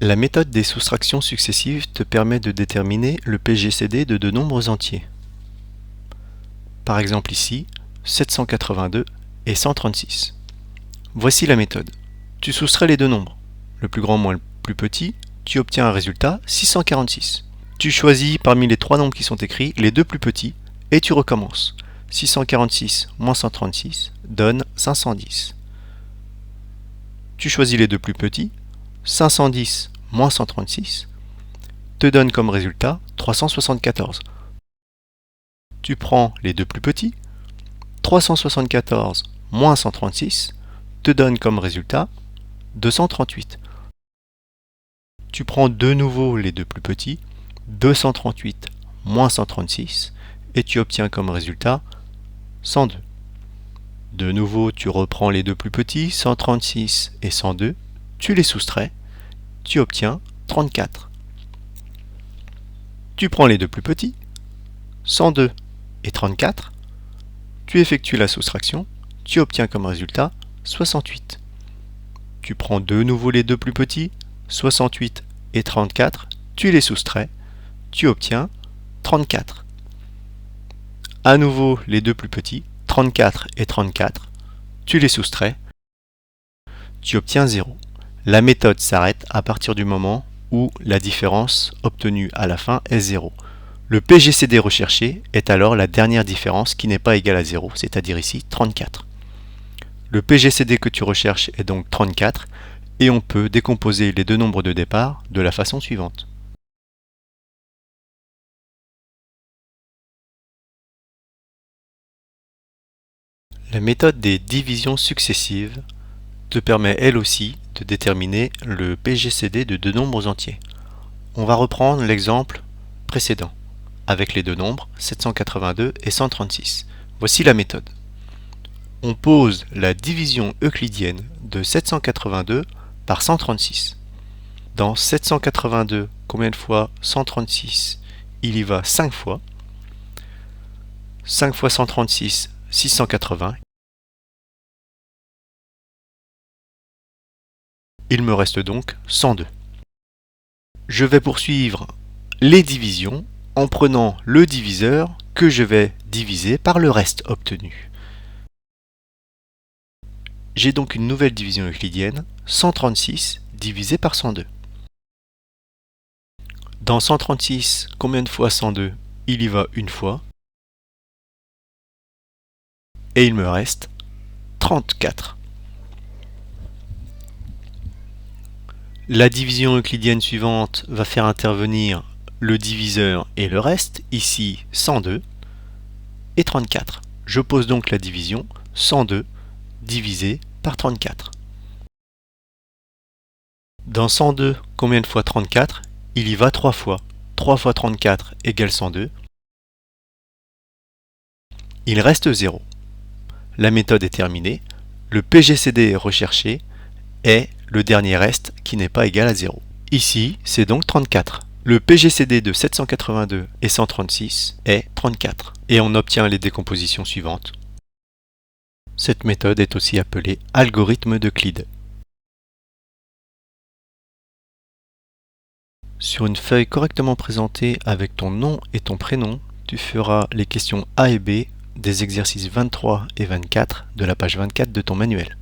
La méthode des soustractions successives te permet de déterminer le PGCD de deux nombres entiers. Par exemple ici, 782 et 136. Voici la méthode. Tu soustrais les deux nombres, le plus grand moins le plus petit, tu obtiens un résultat 646. Tu choisis parmi les trois nombres qui sont écrits les deux plus petits et tu recommences. 646 moins 136 donne 510. Tu choisis les deux plus petits, 510 moins 136 te donne comme résultat 374. Tu prends les deux plus petits, 374 moins 136 te donne comme résultat 238. Tu prends de nouveau les deux plus petits, 238 moins 136 et tu obtiens comme résultat 102. De nouveau, tu reprends les deux plus petits, 136 et 102, tu les soustrais, tu obtiens 34. Tu prends les deux plus petits, 102 et 34, tu effectues la soustraction, tu obtiens comme résultat 68. Tu prends de nouveau les deux plus petits, 68 et 34, tu les soustrais, tu obtiens 34. À nouveau les deux plus petits, 34 et 34, tu les soustrais, tu obtiens 0. La méthode s'arrête à partir du moment où la différence obtenue à la fin est 0. Le PGCD recherché est alors la dernière différence qui n'est pas égale à 0, c'est-à-dire ici 34. Le PGCD que tu recherches est donc 34 et on peut décomposer les deux nombres de départ de la façon suivante. La méthode des divisions successives te permet elle aussi de déterminer le PGCD de deux nombres entiers. On va reprendre l'exemple précédent avec les deux nombres 782 et 136. Voici la méthode. On pose la division euclidienne de 782 par 136. Dans 782, combien de fois 136? Il y va 5 fois. 5 fois 136, 680. Il me reste donc 102. Je vais poursuivre les divisions en prenant le diviseur que je vais diviser par le reste obtenu. J'ai donc une nouvelle division euclidienne, 136 divisé par 102. Dans 136, combien de fois 102? Il y va une fois. Et il me reste 34. La division euclidienne suivante va faire intervenir le diviseur et le reste, ici 102 et 34. Je pose donc la division 102 divisé par 34. Dans 102, combien de fois 34? Il y va 3 fois. 3 fois 34 égale 102. Il reste 0. La méthode est terminée. Le PGCD recherché est le dernier reste qui n'est pas égal à 0. Ici, c'est donc 34. Le PGCD de 782 et 136 est 34. Et on obtient les décompositions suivantes. Cette méthode est aussi appelée algorithme d'Euclide. Sur une feuille correctement présentée avec ton nom et ton prénom, tu feras les questions A et B des exercices 23 et 24 de la page 24 de ton manuel.